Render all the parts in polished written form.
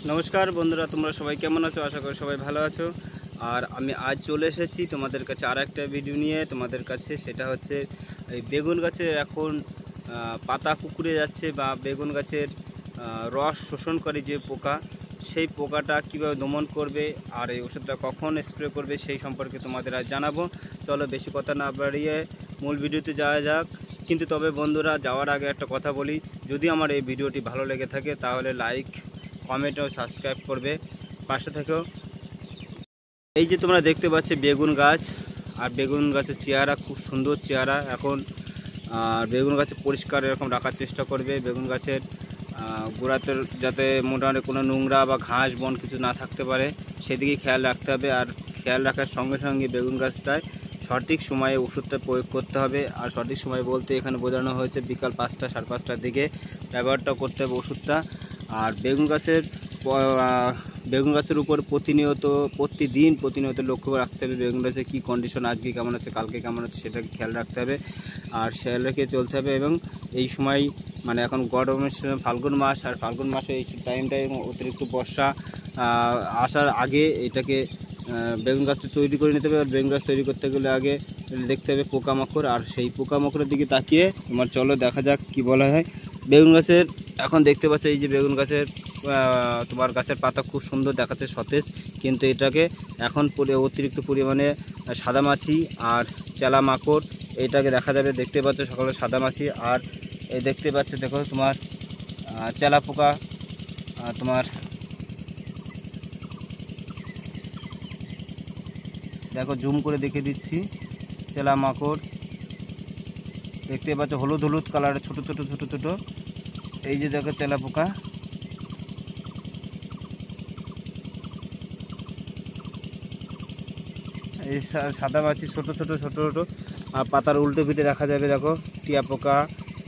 নমস্কার বন্ধুরা, তোমরা সবাই কেমন আছো? আশা করি সবাই ভালো আছো। আর আমি আজ চলে এসেছি তোমাদের কাছে আর একটা ভিডিও নিয়ে তোমাদের কাছে। সেটা হচ্ছে এই বেগুন গাছের এখন পাতা কুঁকড়ে যাচ্ছে বা বেগুন গাছের রস শোষণ করে যে পোকা, সেই পোকাটা কীভাবে দমন করবে আর এই ওষুধটা কখন স্প্রে করবে সেই সম্পর্কে তোমাদের আজ জানাবো। চলো বেশি কথা না বাড়িয়ে মূল ভিডিওতে যাওয়া যাক। কিন্তু তবে বন্ধুরা, যাওয়ার আগে একটা কথা বলি, যদি আমার এই ভিডিওটি ভালো লেগে থাকে তাহলে লাইক, কমেন্ট ও সাবস্ক্রাইব করবে, পাশে থেকেও। এই যে তোমরা দেখতে পাচ্ছ বেগুন গাছ, আর বেগুন গাছের চেহারা খুব সুন্দর চেহারা এখন। আর বেগুন গাছে পরিষ্কার এরকম রাখার চেষ্টা করবে। বেগুন গাছের গোড়াতে যাতে মোটামুটি কোনো নোংরা বা ঘাস বন কিছু না থাকতে পারে সেদিকে খেয়াল রাখতে হবে। আর খেয়াল রাখার সঙ্গে সঙ্গে বেগুন গাছটায় সঠিক সময়ে ওষুধটা প্রয়োগ করতে হবে। আর সঠিক সময় বলতে এখানে বোঝানো হয়েছে বিকাল 5টা 5:30টার দিকে ব্যবহারটা করতে হবে ওষুধটা। আর বেগুন গাছের উপর প্রতিনিয়ত লক্ষ্য রাখতে হবে বেগুন গাছের কী কন্ডিশন, আজকে কেমন আছে, কালকে কেমন আছে, সেটাকে খেয়াল রাখতে হবে আর খেয়াল রেখে চলতে হবে। এবং এই সময় মানে এখন গরমের সময় ফাল্গুন মাস, আর ফাল্গুন মাসে এই টাইমটায় অতিরিক্ত বর্ষা আসার আগে এটাকে বেগুন গাছটা তৈরি করে নিতে হবে। আর বেগুন গাছ তৈরি করতে গেলে আগে দেখতে হবে পোকামাকড়, আর সেই পোকামাকড়ের দিকে তাকিয়ে তোমার চলো দেখা যাক কি বলা হয়। বেগুন গাছের এখন দেখতে পাচ্ছ এই যে বেগুন গাছের তোমার গাছের পাতা খুব সুন্দর দেখাচ্ছে, সতেজ, কিন্তু এটাকে এখন অতিরিক্ত পরিমাণে সাদামাছি আর চেলা মাকড় এটাকে দেখা যাবে। দেখতে পাচ্ছ সকালে সাদামাছি, আর এই দেখতে পাচ্ছ দেখো তোমার চেলা পোকা, তোমার দেখো জুম করে দেখে দিচ্ছি, চেলা মাকড় দেখতে পাচ্ছ হলুদ হলুদ কালারের ছোট ছোট ছোট ছোট। এই যে দেখো চেলা পোকা, এই সাদামাছি ছোট ছোট ছোট ছোট। আর পাতার উল্টো পিঠে দেখা যাবে দেখো টিয়া পোকা,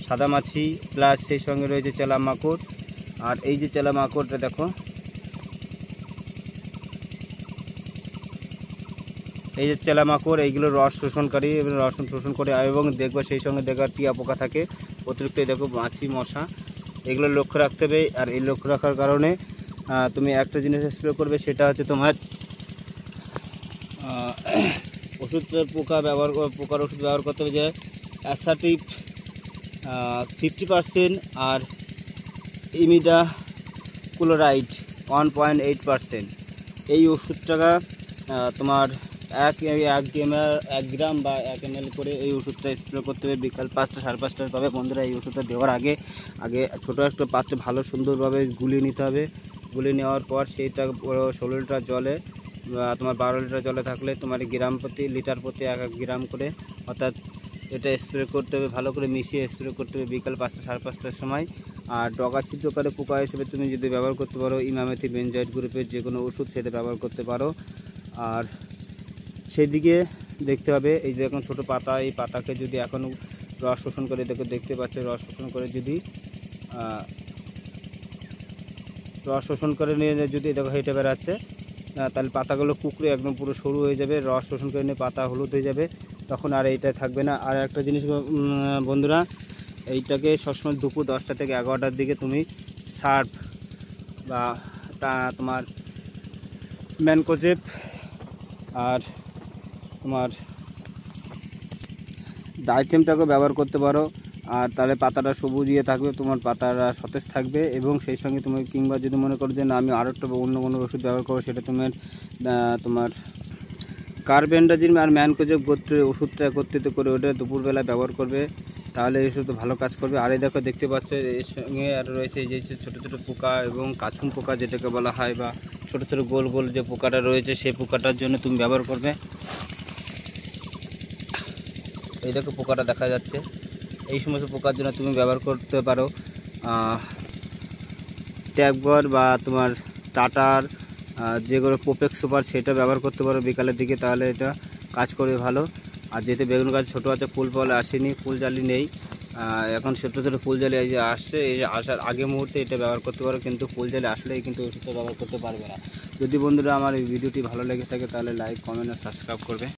সাদামাছি প্লাস সেই সঙ্গে রয়েছে চেলা মাকড়। আর এই যে চেলা মাকড়টা দেখো, এই যে চেলা মাকড়, এইগুলো রস শোষণকারী এবং রস শোষণ করে। এবং দেখবে সেই সঙ্গে দেখো টিয়া পোকা থাকে অতিরিক্ত, দেখো মাছি মশা, এগুলো লক্ষ্য রাখতে হবে। আর এই লক্ষ্য রাখার কারণে তুমি একটা জিনিস স্প্রে করবে, সেটা হচ্ছে তোমার পোকার ওষুধ ব্যবহার করতে হবে যে অ্যাসাটিভ 50% আর ইমিডা ক্লোরাইড 1.8%। এই ওষুধটা তোমার 1 গ্রাম বা 1 ml করে এই ওষুধটা স্প্রে করতে হবে বিকাল 5টা 5:30টার। তবে বন্ধুরা, এই ওষুধটা দেওয়ার আগে ছোটো একটা পাত্রে ভালো সুন্দরভাবে গুলিয়ে নিতে হবে। গুলিয়ে নেওয়ার পর সেইটা 16 লিটার জলে তোমার 12 লিটার জলে থাকলে তোমার লিটার প্রতি 1 গ্রাম করে, অর্থাৎ এটা স্প্রে করতে হবে, ভালো করে মিশিয়ে স্প্রে করতে হবে বিকাল 5টা 5:30টার সময়। আর ডগা ছিদ্রকারী পোকা হিসেবে তুমি যদি ব্যবহার করতে পারো ইমামেথিন বেনজাইড গ্রুপের যে কোনো ওষুধ, সেটা ব্যবহার করতে পারো। আর সেই দিকে দেখতে হবে এই যে এখন ছোটো পাতা, এই পাতাকে যদি এখন রস শোষণ করে দেখতে পাচ্ছ, রস শোষণ নিয়ে যদি দেখো হেঁটে বেড়াচ্ছে, তাহলে পাতাগুলো কুঁকড়ে একদম পুরো সরু হয়ে যাবে, রস শোষণ করে নিয়ে পাতা হলুদ হয়ে যাবে, তখন আর এইটা থাকবে না। আর একটা জিনিস বন্ধুরা, এইটাকে সবসময় দুপুর 10টা থেকে 11টার দিকে তুমি সার্ফ বা তোমার ম্যানকোজেব আর তোমার ডাইথেমটাকে ব্যবহার করতে পারো। আর তাহলে পাতাটা সবুজ থাকবে, তোমার পাতাটা সতেজ থাকবে। এবং সেই সঙ্গে তুমি কিংবা যদি মনে করো যে না আমি আরও একটা অন্য কোনো ওষুধ ব্যবহার করবো, সেটা তোমার কার্বেন্ডাজিম আর ম্যানকোজেব গোত্রের ওষুধটা একত্রিত করে ওটা দুপুরবেলা ব্যবহার করবে, তাহলে এই ওষুধ ভালো কাজ করবে। আর এই দেখো দেখতে পাচ্ছ এর সঙ্গে আর রয়েছে এই যে ছোটো ছোটো পোকা এবং কাছুম পোকা যেটাকে বলা হয়, বা ছোটো ছোটো গোল গোল যে পোকাটা রয়েছে, সেই পোকাটার জন্য তুমি ব্যবহার করবে। এই দেখো পোকাটা দেখা যাচ্ছে, এই সমস্ত পোকার জন্য তুমি ব্যবহার করতে পারো ট্যাগবর বা তোমার টাটার যেগুলো পোপেক্স সুপার, সেটা ব্যবহার করতে পারো বিকালের দিকে, তাহলে এটা কাজ করবে ভালো। আর যেহেতু বেগুন গাছ ছোটো আছে, ফুল ফল আসেনি, ফুল জালি নেই, এখন ছোটো ছোটো ফুল জালি এই যে আসছে, এই যে আসার আগে মুহূর্তে এটা ব্যবহার করতে পারো, কিন্তু ফুল জালি আসলেই কিন্তু ওষুধটা ব্যবহার করতে পারবে না। যদি বন্ধুরা আমার এই ভিডিওটি ভালো লেগে থাকে তাহলে লাইক, কমেন্ট আর সাবস্ক্রাইব করবে।